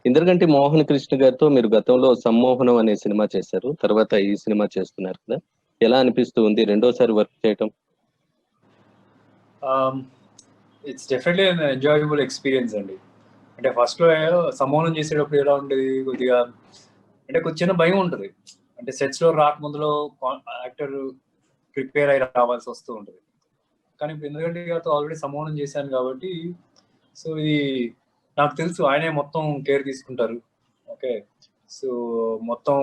ఇంద్రగంటి మోహన్ కృష్ణ గారితో మీరు గతంలో సమ్మోహనం అనే సినిమా చేశారు. తర్వాత ఈ సినిమా చేస్తున్నారు కదా. ఎలా అనిపిస్తూ ఉంది రెండోసారి వర్క్ చేయటం? It's definitely an enjoyable experience అండి. అంటే ఫస్ట్‌లో సమ్మోహనం చేసేటప్పుడు ఎలా ఉండేది, కొద్దిగా అంటే కొంచెం చిన్న భయం ఉంటది. అంటే సెట్స్‌లో రాకముందులో యాక్టర్ ప్రిపేర్ అయ్యి రావాల్సి వస్తూ ఉంటది. కానీ ఇప్పుడు ఇంద్రగంటి గారితో ఆల్రెడీ సమ్మోహనం చేశాను కాబట్టి, సో ఇది నాకు తెలుసు ఆయనే మొత్తం కేర్ తీసుకుంటారు. ఓకే. సో మొత్తం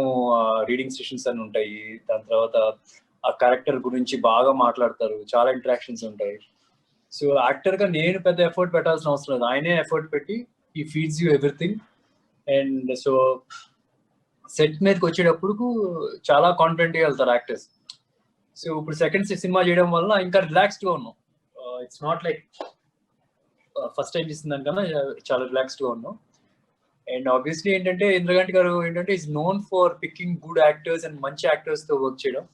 రీడింగ్ సెషన్స్ అన్ని ఉంటాయి. దాని తర్వాత ఆ క్యారెక్టర్ గురించి బాగా మాట్లాడతారు. చాలా ఇంటరాక్షన్స్ ఉంటాయి. సో యాక్టర్‌గా నేను పెద్ద ఎఫర్ట్ పెట్టాల్సిన అవసరం లేదు. ఆయనే ఎఫర్ట్ పెట్టి he feeds you everything. And so set మీదకి వచ్చేటప్పటికు చాలా కాన్ఫిడెంట్‌గా వెళ్తారు యాక్టర్స్. సో ఇప్పుడు సెకండ్ సినిమా చేయడం వల్ల ఇంకా రిలాక్స్డ్‌గా ఉన్నాం. It's not like first time చేసిన దానికన్నా చాలా రిలాక్స్డ్‌గా ఉన్నాం. అండ్ ఆబ్వియస్లీ ఏంటంటే ఇంద్రగంటి గారు ఏంటంటే is known for picking good actors and మంచి యాక్టర్స్ తో వర్క్ చేయడం.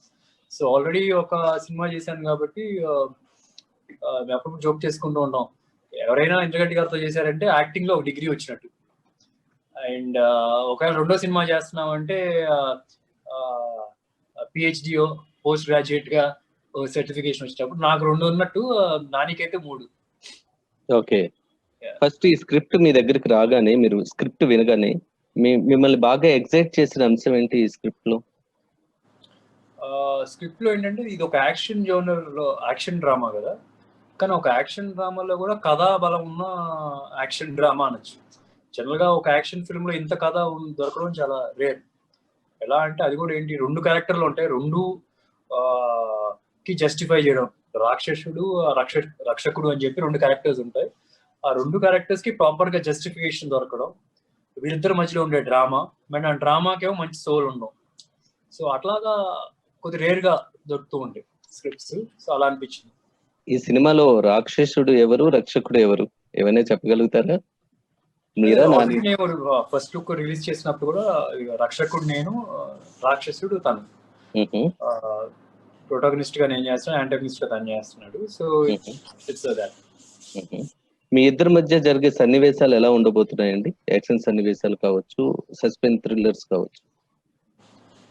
సో ఆల్రెడీ ఒక సినిమా చేశాను కాబట్టి మేము అప్పుడు జోక్ చేసుకుంటూ ఉంటాం. ఎవరైనా ఇంద్రగంటి గారితో చేశారంటే యాక్టింగ్ లో ఒక డిగ్రీ వచ్చినట్టు. అండ్ ఒకవేళ రెండో సినిమా చేస్తున్నాం అంటే పిహెచ్డిఓ పోస్ట్ గ్రాడ్యుయేట్ గా సర్టిఫికేషన్ వచ్చేటప్పుడు నాకు 2 ఉన్నట్టు నానికైతే 3. ఓకే. ఫస్ట్ ఈ స్క్రిప్ట్ మీ దగ్గరికి రాగానే, మీరు స్క్రిప్ట్ వినగానే మిమ్మల్ని బాగా ఎక్సైట్ చేసిన అంశం ఏంటి ఈ స్క్రిప్ట్ లో? స్క్రిప్ట్ లో ఏంటంటే ఇది ఒక యాక్షన్ జోనర్ లో యాక్షన్ డ్రామా కదా, కానీ ఒక యాక్షన్ డ్రామాలో కూడా కథా బలం ఉన్న యాక్షన్ డ్రామా అనొచ్చు. జనరల్ గా ఒక యాక్షన్ ఫిల్మ్ లో ఇంత కథ దొరకడం చాలా రేర్. ఎలా అంటే అది కూడా ఏంటి, 2 క్యారెక్టర్లు ఉంటాయి, 2 కి జస్టిఫై చేయడం. రాక్షసుడు రక్షకుడు అని చెప్పి 2 క్యారెక్టర్స్ ఉంటాయి. ఆ 2 క్యారెక్టర్స్ కి ప్రాపర్ గా జస్టిఫికేషన్ దొరకడం, వీళ్ళిద్దరి మధ్యలో ఉండే డ్రామా, మరి ఆ డ్రామాకేమో మంచి సోల్ ఉండవు. సో అట్లాగా కొద్ది రేర్ గా దొరుకుతూ ఉంటాయి స్క్రిప్ట్స్. సో అలా అనిపించింది. ఈ సినిమాలో రాక్షసుడు ఎవరు, రక్షకుడు ఎవరు, ఏమైనా చెప్పగలుగుతారా? మీరా నాని? నేను ఫస్ట్ లుక్ రిలీజ్ చేసినప్పుడు కూడా రక్షకుడు నేను, రాక్షసుడు తను. ప్రొటాగనిస్ట్ గా నేను చేస్తాను, యాంటాగనిస్ట్ గా తను చేస్తున్నాడు. So it's that. మీ ఇద్దరి మధ్య జరిగే సన్నివేశాలు ఎలా ఉండబోతున్నాయండి? యాక్షన్ సన్నివేశాలు కావచ్చు, సస్పెన్స్ థ్రిల్లర్స్ కావచ్చు.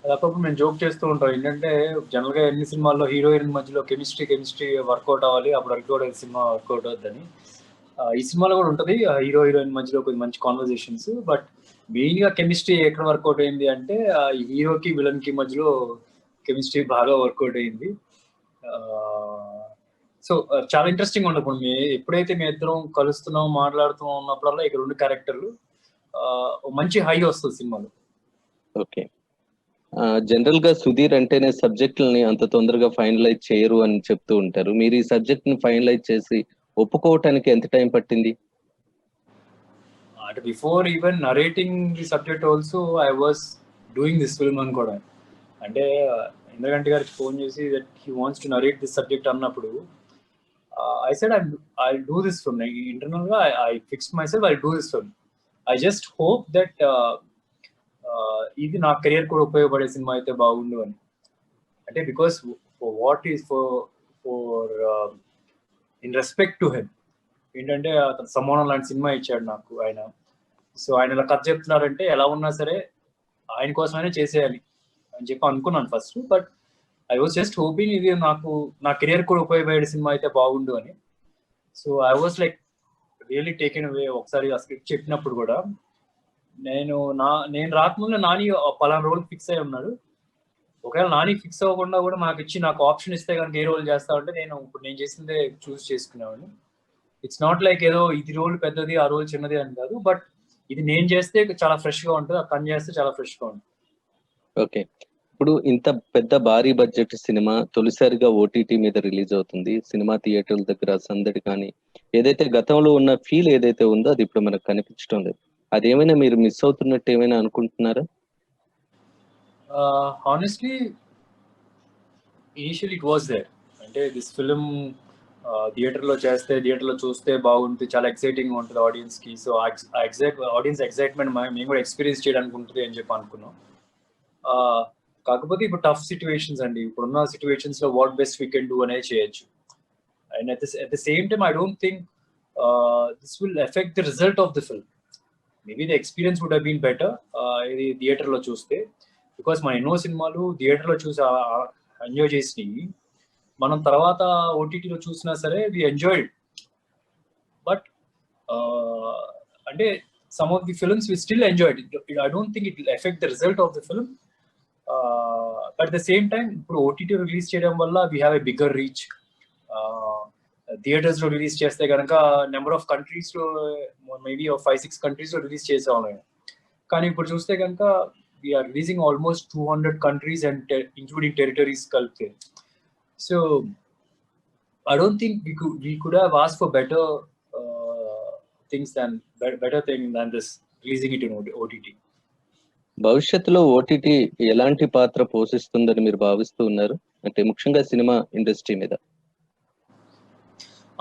అప్పుడు మేము జోక్ చేస్తూ ఉంటాం ఏంటంటే, జనరల్ గా ఎన్ని సినిమాల్లో హీరోయిన్ మధ్యలో కెమిస్ట్రీ వర్కౌట్ అవ్వాలి, అప్పుడు వర్కౌట్ సినిమా వర్కౌట్ అవుతుందని. ఈ సినిమాలో కూడా ఉంటది హీరో హీరోయిన్ మధ్యలో కొంచెం మంచి కాన్వర్జేషన్స్. బట్ మెయిన్ గా కెమిస్ట్రీ ఎక్కడ వర్కౌట్ అయింది అంటే హీరోకి విలన్ కి మధ్యలో కెమిస్ట్రీ బాగా వర్కౌట్ అయింది. సో చాలా ఇంట్రెస్టింగ్ ఉండదు. ఎప్పుడైతే మేము ఇద్దరం కలుస్తున్నాం, మాట్లాడుతూ ఉన్నప్పుడల్లా ఇక 2 క్యారెక్టర్లు మంచి హై వస్తుంది సినిమాలో. ఓకే. జనరల్ గా సుధీర్ అంటేనే సబ్జెక్టులని అంత తొందరగా ఫైనలైజ్ చేయరు అని చెప్తూ ఉంటారు. మీరు ఈ సబ్జెక్ట్ ని ఫైనలైజ్ చేసి ఒప్పుకోవటానికి ఎంత టైం పట్టింది? అంటే before even narrating the subject also I was doing this film అని కూడా. అంటే ఇంద్రగంటి గారికి ఫోన్ చేసి that he wants to narrate this subject అన్నప్పుడు I said I'll do this film. Internal I fixed myself, I'll do this film. I just hope that ఇది నా career కూడా ఉపయోగపడే సినిమా అయితే బాగుండు అని. అంటే because for what is for in respect to him ఏంటంటే అతను సమ్మోహనం లాంటి సినిమా ఇచ్చాడు నాకు ఆయన. సో ఆయన ఇలా కథ చెప్తున్నారంటే ఎలా ఉన్నా సరే ఆయన కోసమైనా చేసేయాలి అని చెప్పి అనుకున్నాను first. But I was just hoping ఇది నాకు నా కెరియర్ కూడా ఉపయోగపడే సినిమా అయితే బాగుండు అని. So I was like really taken away. ఒకసారి ఆ స్క్రిప్ట్ చెప్పినప్పుడు కూడా నేను రాకముందు నాని పలానా రోల్ ఫిక్స్ అయి ఉన్నాడు. ఒకవేళ నాని ఫిక్స్ అవ్వకుండా కూడా నాకు ఆప్షన్ ఇస్తే కనుక ఏ రోల్ చేస్తామంటే ఇప్పుడు నేను చేసిందే చూస్ చేసుకునేవాడిని. ఇట్స్ నాట్ లైక్ ఏదో ఇది రోల్ పెద్దది ఆ రోల్ చిన్నది అని కాదు. బట్ ఇది నేను చేస్తే చాలా ఫ్రెష్ గా ఉంటుంది, తను చేస్తే చాలా ఫ్రెష్ గా ఉంటుంది. ఓకే. ఇప్పుడు ఇంత పెద్ద భారీ బడ్జెట్ సినిమా తొలిసారిగా ఓటీటీ మీద రిలీజ్ అవుతుంది. సినిమా థియేటర్ల దగ్గర సందడి కానీ ఏదైతే గతంలో ఉన్న ఫీల్ ఏదైతే ఉందో అది ఇప్పుడు మనకు కనిపించడం లేదు. అదేమైనా మీరు మిస్ అవుతున్నట్టు ఏమైనా అనుకుంటున్నారా? Honestly initial it was there. అంటే దిస్ ఫిలిం థియేటర్లో చేస్తే, థియేటర్లో చూస్తే బాగుంటుంది, చాలా ఎక్సైటింగ్ ఉంటుంది ఆడియన్స్ కి. సో ఆడియన్స్ ఎక్సైట్మెంట్ మేము కూడా ఎక్స్పీరియన్స్ చేయడానికి ఉంటుంది అని చెప్పి అనుకున్నాం. కాకపోతే ఇప్పుడు టఫ్ సిచ్యువేషన్స్ అండి. ఇప్పుడున్న సిచ్యువేషన్స్ లో what best we can do అనేది చేయొచ్చు. And at the same time I don't think this will affect the result of the film. Maybe the experience would been better ఇది థియేటర్లో చూస్తే. బికాస్ మన ఎన్నో సినిమాలు థియేటర్లో చూసి ఎంజాయ్ చేసినవి మనం తర్వాత ఓటీటీలో చూసినా సరే వి ఎంజాయ్డ్. బట్ అంటే some of the films we still enjoyed. I don't think it will affect the result of the film. But at the same time, ఇప్పుడు OTT రిలీజ్ చేయడం వల్ల we have a bigger reach. Theatres లో release చేస్తే కనుక number of countries లో maybe 5-6 countries లో release చేసేవాళ్ళం. కానీ ఇప్పుడు చూస్తే కనుక we're releasing almost 200 countries and including territories కలిపితే. So I don't think we could have asked for better things better thing than this, releasing it in OTT. భవిష్యత్తులో OTT ఎలాంటి పాత్ర పోషిస్తుందని మీరు భావిస్తూ ఉన్నారు, అంటే ముఖ్యంగా సినిమా ఇండస్ట్రీ మీద?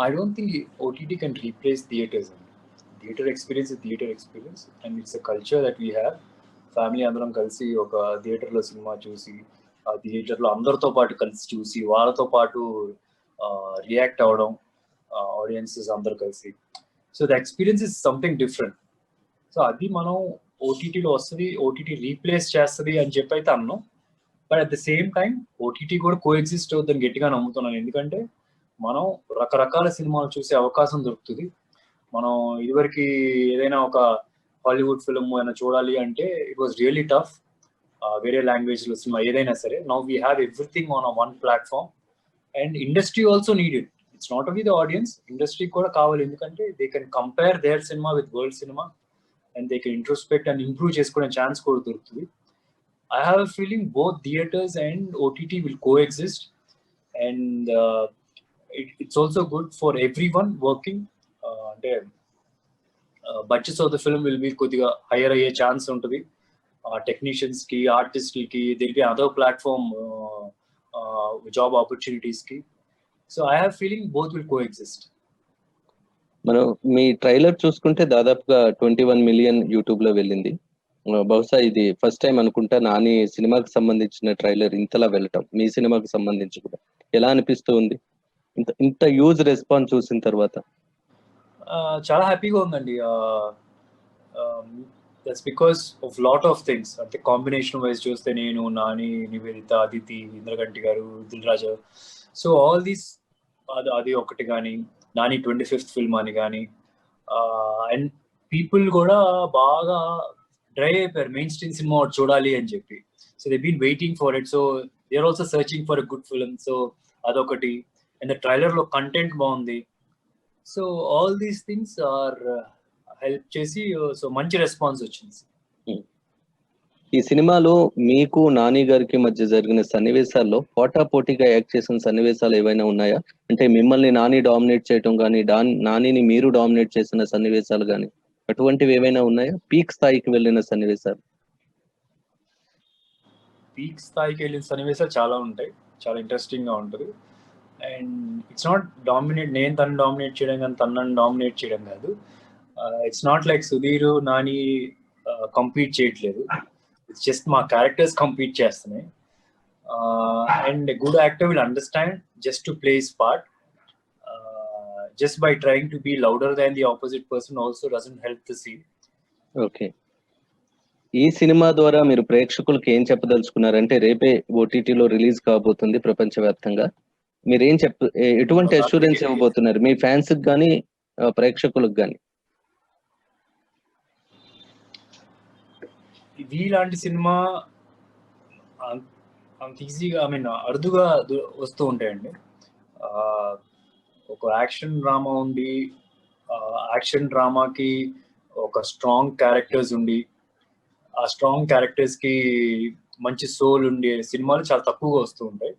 I don't think OTT can replace theaters. Theater experience is theater experience, and it's a culture that we have. Family అందరం కలిసి ఒక థియేటర్లో సినిమా చూసి ఆ థియేటర్లో అందరితో పాటు కలిసి చూసి వాళ్ళతో పాటు రియాక్ట్ అవ్వడం, ఆడియన్సెస్ అందరు కలిసి. So the experience is something different. So అది మనం ఓటీటీలో వస్తుంది, ఓటీటీ రీప్లేస్ చేస్తుంది అని చెప్పి అయితే అన్నాం. But at the same time OTT కూడా కోఎగ్జిస్ట్ అవుతుందని గట్టిగా నమ్ముతున్నాను. ఎందుకంటే మనం రకరకాల సినిమాలు చూసే అవకాశం దొరుకుతుంది. మనం ఇదివరకు ఏదైనా ఒక హాలీవుడ్ ఫిల్మ్ అయినా చూడాలి అంటే ఇట్ వాజ్ రియలీ టఫ్. వేరే లాంగ్వేజ్లో సినిమా ఏదైనా సరే, now we have everything on one platform. And industry also needed. It's not only the audience, industry కూడా కావాలి. ఎందుకంటే they can compare their cinema with world cinema and they can introspect and improve చేసుకునే chance కూడా దొరుకుతుంది. I have a feeling both theatres and OTT will coexist. And it's also good for everyone working. అంటే budgets of the film will be కొద్దిగా higher అయ్యే chance ఉంటుంది. Technicians కి, ఆర్టిస్ట్లకి, it'll be other platform job opportunities కి. So I have feeling both will coexist. మనం మీ trailer చూసుకుంటే దాదాపుగా 21 మిలియన్ యూట్యూబ్ లో వెళ్ళింది. బహుశా ఇది ఫస్ట్ టైం అనుకుంటా నాని సినిమాకి సంబంధించిన ట్రైలర్ ఇంతలా వెళ్ళటం, మీ సినిమాకి సంబంధించి కూడా. ఎలా అనిపిస్తూ ఉంది ఇంత హ్యూజ్ రెస్పాన్స్ చూసిన తర్వాత? చాలా హ్యాపీగా ఉందండి. That's because of lot of things. అంటే కాంబినేషన్ వైజ్ చూస్తే నేను, నాని, నివేదిత, అదితి, ఇంద్రగంటి గారు, Dil Raju. So all these, అది ఒకటి కానీ, నాని 25th ఫిల్మ్ అని కానీ, అండ్ పీపుల్ కూడా బాగా డ్రై అయిపోయారు మెయిన్ స్ట్రీమ్ సినిమా చూడాలి అని చెప్పి. So they been waiting for it. So they are also searching for a good film. So అదొకటి. అండ్ ద ట్రైలర్ లో కంటెంట్ బాగుంది. So all these things are help చేసి సో మంచి రెస్పాన్స్ వచ్చింది. ఈ సినిమాలో మీకు నాని గారికి మధ్య జరిగిన సన్నివేశాల్లో పోటాపోటీగా యాక్ట్ చేసిన సన్నివేశాలు ఏవైనా ఉన్నాయా? అంటే మిమ్మల్ని నాని డామినేట్ చేయటం కానీ, నానిని మీరు డామినేట్ చేసిన సన్నివేశాలు కానీ, అటువంటివి ఏవైనా ఉన్నాయా? పీక్ స్థాయికి వెళ్ళిన సన్నివేశాలు? పీక్ స్థాయికి వెళ్ళిన సన్నివేశాలు చాలా ఉంటాయి. చాలా ఇంట్రెస్టింగ్ గా ఉంటుంది. అండ్ ఇట్స్ నాట్ డామినేట్, నేను తను డామినేట్ చేయడం కానీ తనని డామినేట్ చేయడం కాదు. It's not like Sudheer, Nani compete చేయట్లేదు. ఇట్స్ జస్ట్ మా క్యారెక్టర్స్ కంపీట్ చేస్తున్నాయి. And good actor will understand just to play his part. Just by trying to be louder than the opposite person also doesn't help the scene. Okay. ఈ cinema ద్వారా మీరు ప్రేక్షకులకు ఏం చెప్పదలుచుకున్నారంటే, రేపే ఓటీటీలో release కాబోతుంది ప్రపంచవ్యాప్తంగా. మీరేం ఎటువంటి అష్యూరెన్స్ ఇవ్వబోతున్నారు మీ ఫ్యాన్స్ కి కానీ ప్రేక్షకులకు కానీ? ఇలాంటి సినిమా అంత ఈజీగా, ఐ మీన్ అరుదుగా వస్తూ ఉంటాయండి. ఒక యాక్షన్ డ్రామా ఉండి, యాక్షన్ డ్రామాకి ఒక స్ట్రాంగ్ క్యారెక్టర్స్ ఉండి, ఆ స్ట్రాంగ్ క్యారెక్టర్స్ కి మంచి సోల్ ఉండే సినిమాలు చాలా తక్కువగా వస్తూ ఉంటాయి.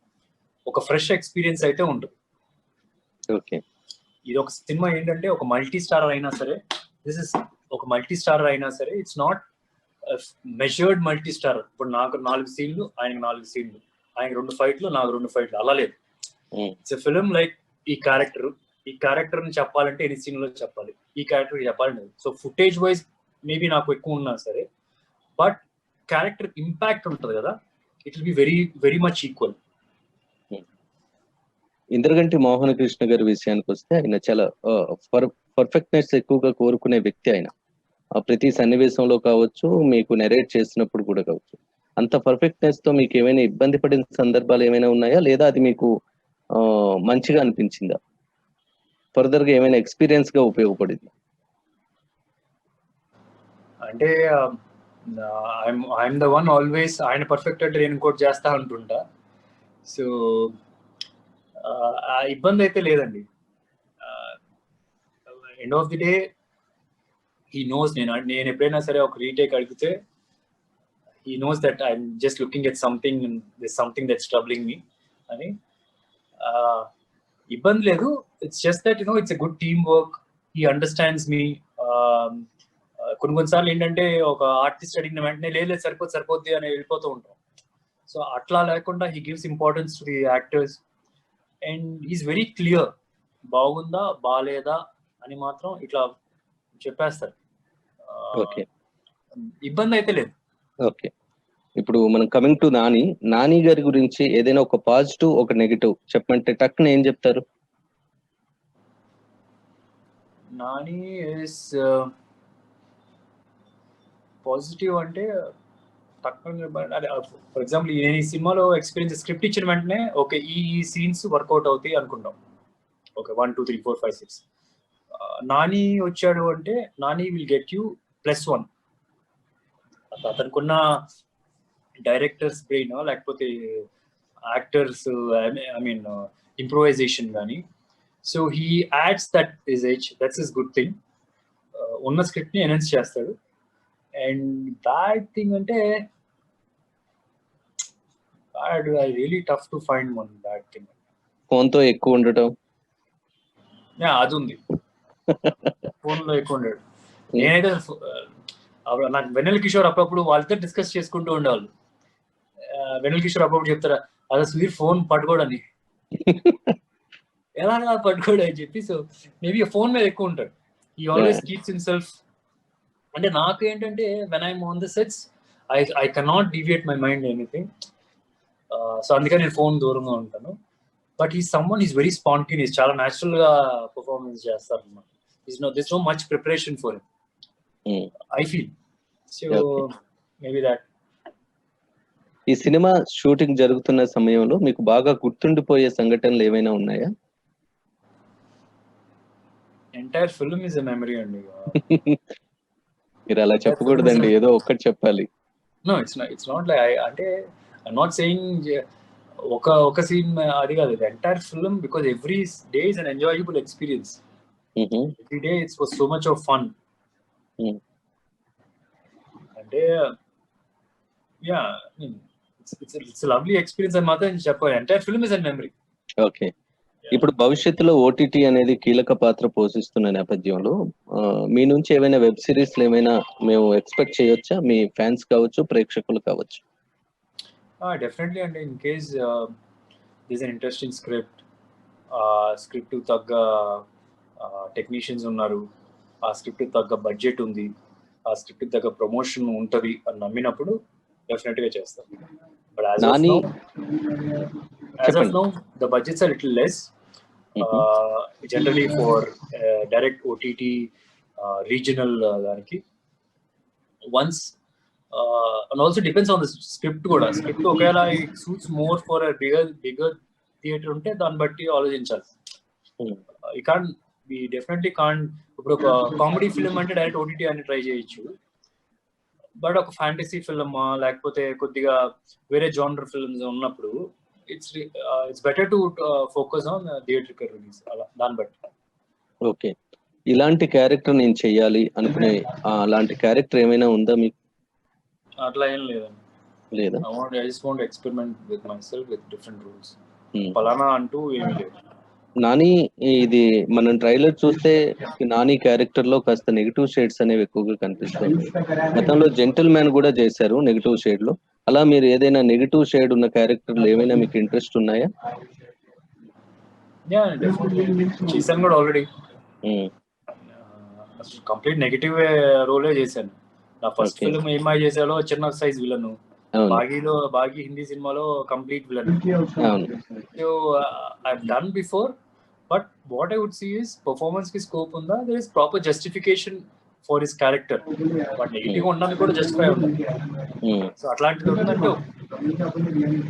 ఒక ఫ్రెష్ ఎక్స్పీరియన్స్ అయితే ఉంటుంది. ఓకే. ఇది ఒక సినిమా ఏంటంటే ఒక మల్టీ స్టారర్ అయినా సరే, ఒక మల్టీ స్టారర్ అయినా సరే, it's not measured multi starrer. ఇప్పుడు నాకు 4 సీన్లు, ఆయనకు 4 సీన్లు, ఆయన 2 ఫైట్లు, నాకు 2 ఫైట్లు, అలా లేదు. ఇట్స్ ఎ ఫిల్మ్ లైక్ ఈ క్యారెక్టర్ ని చెప్పాలంటే ఎన్ని సీన్లో చెప్పాలి, ఈ క్యారెక్టర్ చెప్పాలంటే. సో ఫుటేజ్ వైజ్ మేబీ నాకు ఎక్కువ ఉన్నా సరే, బట్ క్యారెక్టర్ ఇంపాక్ట్ ఉంటుంది కదా, it will be very very much equal. Indraganti Mohana Krishna గారి విషయానికి వస్తే, ఆయన చాలా పర్ఫెక్ట్నెస్ ఎక్కువగా కోరుకునే వ్యక్తి. ఆయన ప్రతి సన్నివేశంలో కావచ్చు, మీకు నెరేట్ చేసినప్పుడు కూడా కావచ్చు. అంత పర్ఫెక్ట్‌నెస్ తో మీకు ఏమైనా ఇబ్బంది పడిన సందర్భాలు ఏమైనా ఉన్నాయా? లేదా అది మీకు మంచిగా అనిపించిందా? ఫర్దర్‌గా ఏమైనా ఎక్స్‌పీరియన్స్‌గా ఉపయోగపడిందా? అంటే ఐఎమ్ ద వన్ ఆల్వేస్ ఆయన పర్ఫెక్ట్ అంటే నేను ఇంకోటి చేస్తా అంటుంటా. సో ఆ ఇబ్బంది అయితే లేదండి. End of the day he knows నేను ఎప్పుడైనా సరే ఒక రీటేక్ అడిగితే he knows that I'm just looking at something and there's something that's troubling me అని. ఇబ్బంది లేదు. It's just that it's a good team work. He understands మీ. కొన్నిసార్లు ఏంటంటే ఒక ఆర్టిస్ట్ అడిగిన వెంటనే లేదు సరిపోద్ది అని వెళ్ళిపోతూ ఉంటాం. సో అట్లా లేకుండా he gives importance to the actors and is very clear. బాగుందా బాలేదా అని మాత్రం ఇట్లా చెప్పేస్తారు. ఓకే. ఇబ్బంది అయితే లేదు. ఓకే. ఇప్పుడు మనం కమింగ్ టు నాని గారి గురించి ఏదైనా ఒక పాజిటివ్, ఒక నెగటివ్ చెప్పమంటే టక్కున ఏం చెప్తారు? నాని ఇస్ పాజిటివ్ అంటే ఫర్ ఎగ్జాంపుల్ నేను ఈ సినిమాలో ఎక్స్పీరియన్స్ స్క్రిప్ట్ ఇచ్చిన వెంటనే ఓకే ఈ సీన్స్ వర్కౌట్ అవుతాయి అనుకుంటాం. ఓకే 1 2 3 4 5 6 నాని వచ్చాడు అంటే నాని విల్ గెట్ యూ +1. అతనుకున్న డైరెక్టర్స్ బ్రెయిన్ లేకపోతే యాక్టర్స్ ఐ మీన్ ఇంప్రూవైజేషన్ కానీ so he adds that is that's is good thing. ఉన్న స్క్రిప్ట్ ని ఎనౌన్స్ చేస్తాడు. అండ్ బ్యాడ్ థింగ్ అంటే I really tough to find one bad thing. Phone తో ఎక్కువ ఉండటం. అది ఉంది. ఫోన్ లో ఎక్కువ ఉండడు. నేనైతే నాకు వెన్నెల కిషోర్ అప్పుడప్పుడు వాళ్ళతో డిస్కస్ చేసుకుంటూ ఉండేవాళ్ళు. వెన్నెల కిషోర్ అప్పుడప్పుడు చెప్తారా అదే సుధీర్ ఫోన్ పట్టుకోడని. ఎలా పట్టుకోడు అని చెప్పి. సో మేబీ ఫోన్ మీద ఎక్కువ ఉంటాడు. He always keeps himself. అంటే నాకు ఏంటంటే when I'm on the sets I cannot deviate my mind anything. So అందుకని నేను ఫోన్ దూరంగా ఉంటాను. బట్ ఈ సమ్మన్ ఈస్ వెరీ స్పాంటేనియస్. చాలా న్యాచురల్ గా పర్ఫార్మెన్స్ చేస్తారు అన్నమాట. There's no much preparation for him. I feel. So maybe that. ఈ సినిమా షూటింగ్ జరుగుతున్న సమయంలో మీకు బాగా గుర్తుండిపోయే సంఘటనలు ఏమైనా ఉన్నాయా? Entire film is a memory అండి. మీరు అలా చెప్పకూడదండి, ఏదో ఒక్కటి చెప్పాలి. నో ఇట్స్ నాట్ లైక్ అంటే ఐఎమ్ నాట్ సేయింగ్ ఒక సీన్ అది కాదు. Entire film because every day is an enjoyable experience. Every day it was so much of fun. అంటే yeah, I mean, it's a lovely experience అని మాత్రం చెప్పాలి. Entire film is a memory. Okay. ఇప్పుడు భవిష్యత్తులో OTT అనేది కీలక పాత్ర పోషిస్తున్న నేపథ్యంలో మీ నుంచి ఏమైనా వెబ్ సిరీస్లు ఏమైనా మేము ఎక్స్పెక్ట్ చేయొచ్చా? మీ ఫ్యాన్స్ కావచ్చు, ప్రేక్షకులు కావచ్చు. డెఫినెట్లీ అండి. In case this an interesting script తగ్గ టెక్నీషియన్స్ ఉన్నారు, ఆ స్క్రిప్ట్ తగ్గ బడ్జెట్ ఉంది, ఆ స్క్రిప్ట్ తగ్గ ప్రమోషన్ ఉంటది అని నమ్మినప్పుడు డెఫినెట్ గా చేస్తాం. But as of now the budgets are little less generally for direct OTT regional దానికి. Once and also depends on the script కూడా. స్క్రిప్ట్ ఒకవేళ it suits more for bigger theatre ఉంటే దాన్ని బట్టి ఆలోచించాలి. You can't we definitely can't. ఇప్పుడు ఒక comedy film అంటే డైరెక్ట్ ఓటీటీ అని ట్రై చేయొచ్చు. బట్ ఒక ఫ్యాంటసీ ఫిల్మ్ లేకపోతే కొద్దిగా వేరే జానర్ ఫిల్మ్స్ ఉన్నప్పుడు it's better to focus on theatrical release. అలా దాన్ని బట్టి. ఓకే. ఇలాంటి క్యారెక్టర్ నేను చెయ్యాలి అనుకునే అలాంటి క్యారెక్టర్ ఏమైనా ఉందా మీకు? అట్లా ఏం లేదండి. లేదా? I just want to experiment with myself with different roles. పలానా అంటూ ఏమీ లేదు. నాని ఇది మనం ట్రైలర్ చూస్తే నాని క్యారెక్టర్ లో కాస్త నెగిటివ్ షేడ్స్ అనేవి ఎక్కువగా కనిపిస్తుంది. గతంలో జెంటిల్ మ్యాన్ కూడా చేశారు నెగిటివ్ షేడ్ లో. అలా మీరు ఏదైనా నెగిటివ్ షేడ్ ఉన్న క్యారెక్టర్లు ఏమైనా మీకు ఇంట్రెస్ట్ ఉన్నాయా? చేశాను కూడా ఆల్రెడీ. కంప్లీట్ నెగిటివ్ రోలే చేశాను. నా ఫస్ట్ ఫిల్మ్ ఏమై చేశాలో చిన్న సైజ్ విలన్. బాగీ హిందీ సినిమాలో complete villain. So I have done before. But what I would see is performance కి స్కోప్ ఉందా, there is proper justification for his character, but negative గా ఉండడానికి కూడా జస్టిఫై ఉంది. సో అట్లాంటిది ఉందంటే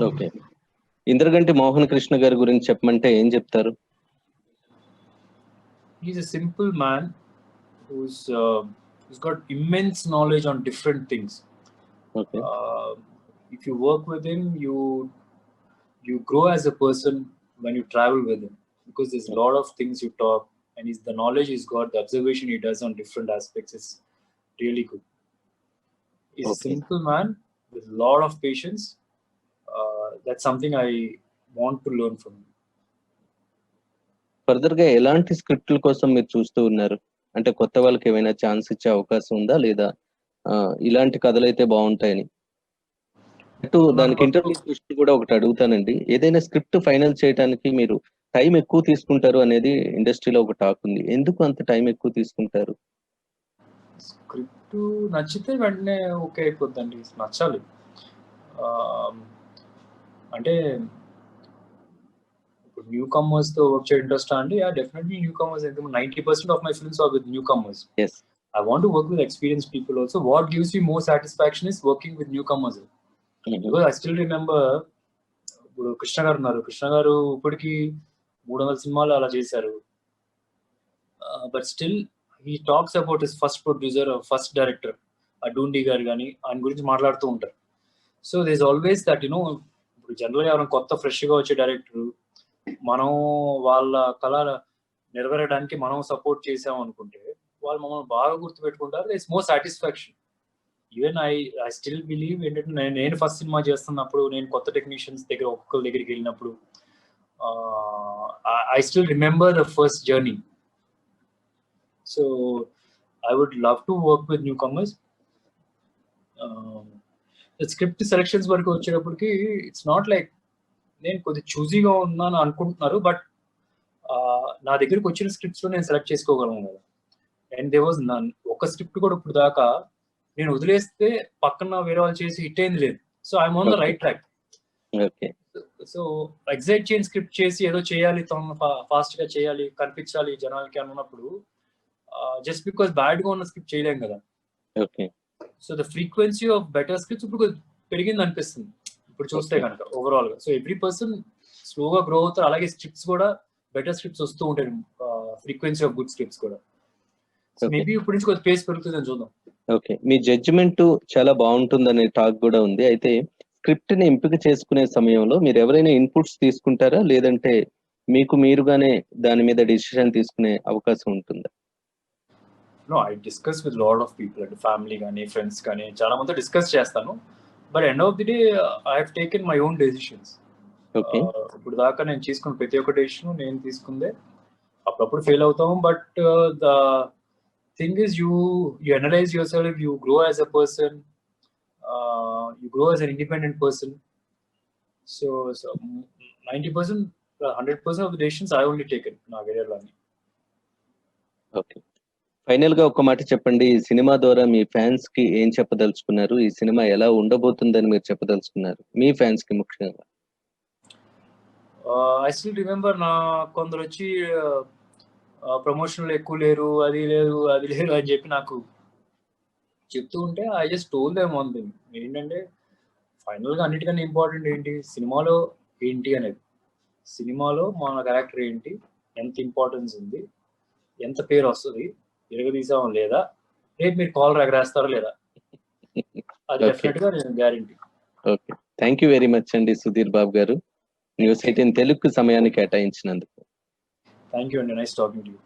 ఓకే. ఇంద్రగంటి మోహన్ కృష్ణ గారి గురించి చెప్పమంటే ఏం చెప్తారు? he's a simple man who's got immense knowledge on different things. Okay. If you work with him, you grow as a person when you travel with him, because there's a lot of things you talk, and the knowledge he's got, the observation he does on different aspects is really good. He's a Okay. simple man with a lot of patience. That's something I want to learn from him. Further గా ఎలాంటి స్క్రిప్ట్ల కోసం మీరు చూస్తూ ఉన్నారు? అంటే కొత్త వాళ్ళకి ఏమైనా ఛాన్స్ ఇచ్చే అవకాశం ఉందా, లేదా ఇలాంటి కథలు అయితే బాగుంటాయని? అటు దానికి ఇంటర్వ్యూ క్వశ్చన్ కూడా ఒకటి అడుగుతానండి. ఏదైనా స్క్రిప్ట్ ఫైనల్ చేయడానికి మీరు టైం ఎక్కువ తీసుకుంటారు అనేది ఇండస్ట్రీలో ఒక టాక్ ఉంది. ఎందుకు అంత టైం ఎక్కువ తీసుకుంటారు? స్క్రిప్ట్ నచ్చితే వెంటనే ఓకే అయిపోద్దండి, నచ్చాలి. అంటే ఇప్పుడు న్యూ కమర్స్ తో వర్క్ చేయడం ఇంట్రెస్ట్ అండి? Definitely newcomers. 90% of my films are with newcomers. Yes. I want to work with experienced people also. What gives me more satisfaction is working with newcomers. Because I still remember, ఇప్పుడు కృష్ణ గారు ఉన్నారు. కృష్ణ గారు ఇప్పటికి 300 సినిమాలు అలా చేశారు. But still he talks about his first producer, first director Dhoondi గారు కానీ ఆయన గురించి మాట్లాడుతూ ఉంటారు. సో దిస్ ఆల్వేస్ దట్ ఇప్పుడు జనరల్గా ఎవరైనా కొత్త ఫ్రెష్గా వచ్చే డైరెక్టర్, మనం వాళ్ళ కళ నెరవేరడానికి మనం సపోర్ట్ చేసాం అనుకుంటే వాళ్ళు మమ్మల్ని బాగా గుర్తుపెట్టుకుంటారు. It's more satisfaction. Even I still believe ఏంటంటే నేను ఫస్ట్ సినిమా చేస్తున్నప్పుడు, నేను కొత్త టెక్నీషియన్స్ దగ్గర ఒక్కొక్కరి దగ్గరికి వెళ్ళినప్పుడు, I still remember the first journey. So I would love to work with newcomers. Script selections వరకు వచ్చేటప్పటికి ఇట్స్ నాట్ లైక్ నేను కొద్దిగా చూజీగా ఉన్నాను అనుకుంటున్నారు, బట్ నా దగ్గరికి వచ్చిన స్క్రిప్ట్స్ లో నేను సెలెక్ట్ చేసుకోగలను కదా. And they was none. ఒక స్క్రిప్ట్ కూడా ఇప్పుడు దాకా నేను వదిలేస్తే పక్కన వేరే వాళ్ళు చేసి హిట్ అయింది లేదు. So I'm on the right track. So excite చేయని స్క్రిప్ట్ చేసి ఏదో చేయాలి, ఫాస్ట్ గా చేయాలి, కనిపించాలి జనాలకి అన్నప్పుడు జస్ట్ బికాస్ బ్యాడ్ గా ఉన్న స్క్రిప్ట్ చేయలేం కదా. So the frequency of better scripts ఇప్పుడు పెరిగింది అనిపిస్తుంది ఇప్పుడు చూస్తే కనుక ఓవరాల్ గా. సో ఎవ్రీ పర్సన్ స్లోగా గ్రో అవుతారు, అలాగే స్క్రిప్ట్స్ కూడా బెటర్ స్క్రిప్ట్స్ వస్తూ ఉంటాయి, ఫ్రీక్వెన్సీ ఆఫ్ గుడ్ స్క్రిప్ట్స్ కూడా. మేబీ ఇప్పుడు నుంచి కొంచెం పేస్ పెరుగుతుందని చూద్దాం. ఓకే. మీ జడ్జిమెంట్ చాలా బాగుంటుందనే టాక్ కూడా ఉంది. అయితే స్క్రిప్ట్ ని ఎంపిక చేసుకునే సమయంలో మీరు ఎవరైనా ఇన్పుట్స్ తీసుకుంటారా, లేదంటే మీకు మీరుగానే దాని మీద డిసిషన్ తీసుకునే అవకాశం ఉంటుందా? No, I discuss with lot of people, అంటే ఫ్యామిలీ కానీ ఫ్రెండ్స్ కానీ చాలా మంది డిస్కస్ చేస్తాను. But end of the day I have taken my own decisions. ఇప్పుడు దాకా నేను తీసుకున్న ప్రతి ఒక్క డెసిషన్ నేను తీసుకుందే. అప్పుడప్పుడు ఫెయిల్ అవుతాము, but the thing is you analyze yourself, you grow as a person, you grow as an independent person. So 90% 100% of the decisions I only taken na career lo. Okay. Final గా ఒక మాట చెప్పండి. ఈ cinema ద్వారా మీ fans కి ఏం చెప్పదలుచుకున్నారు? ఈ సినిమా ఎలా ఉండబోతుందని మీరు చెప్పదలుచుకున్నారు మీ ఫ్యాన్స్ కి ముఖ్యంగా? I still remember నా కొందరు వచ్చి ప్రమోషన్లు ఎక్కువ లేరు, అది లేదు అని చెప్పి నాకు చెప్తూ ఉంటే I just told them one thing. ఏంటంటే ఫైనల్గా అన్నిటికన్నా ఇంపార్టెంట్ ఏంటి, సినిమాలో ఏంటి అనేది. సినిమాలో మన క్యారెక్టర్ ఏంటి, ఎంత ఇంపార్టెన్స్ ఉంది, ఎంత పేరు వస్తుంది, ఎరగదీసాం లేదా, రేపు మీరు కాల్ ఎగరేస్తారా లేదా, అది డెఫినెట్ గా నేను guarantee. Okay, thank you very much అండి సుధీర్ బాబు గారు, న్యూస్ 18 తెలుగు సమయాన్ని కేటాయించినందుకు. థ్యాంక్ యూ అండి, నైస్ టాకింగ్ టు యూ.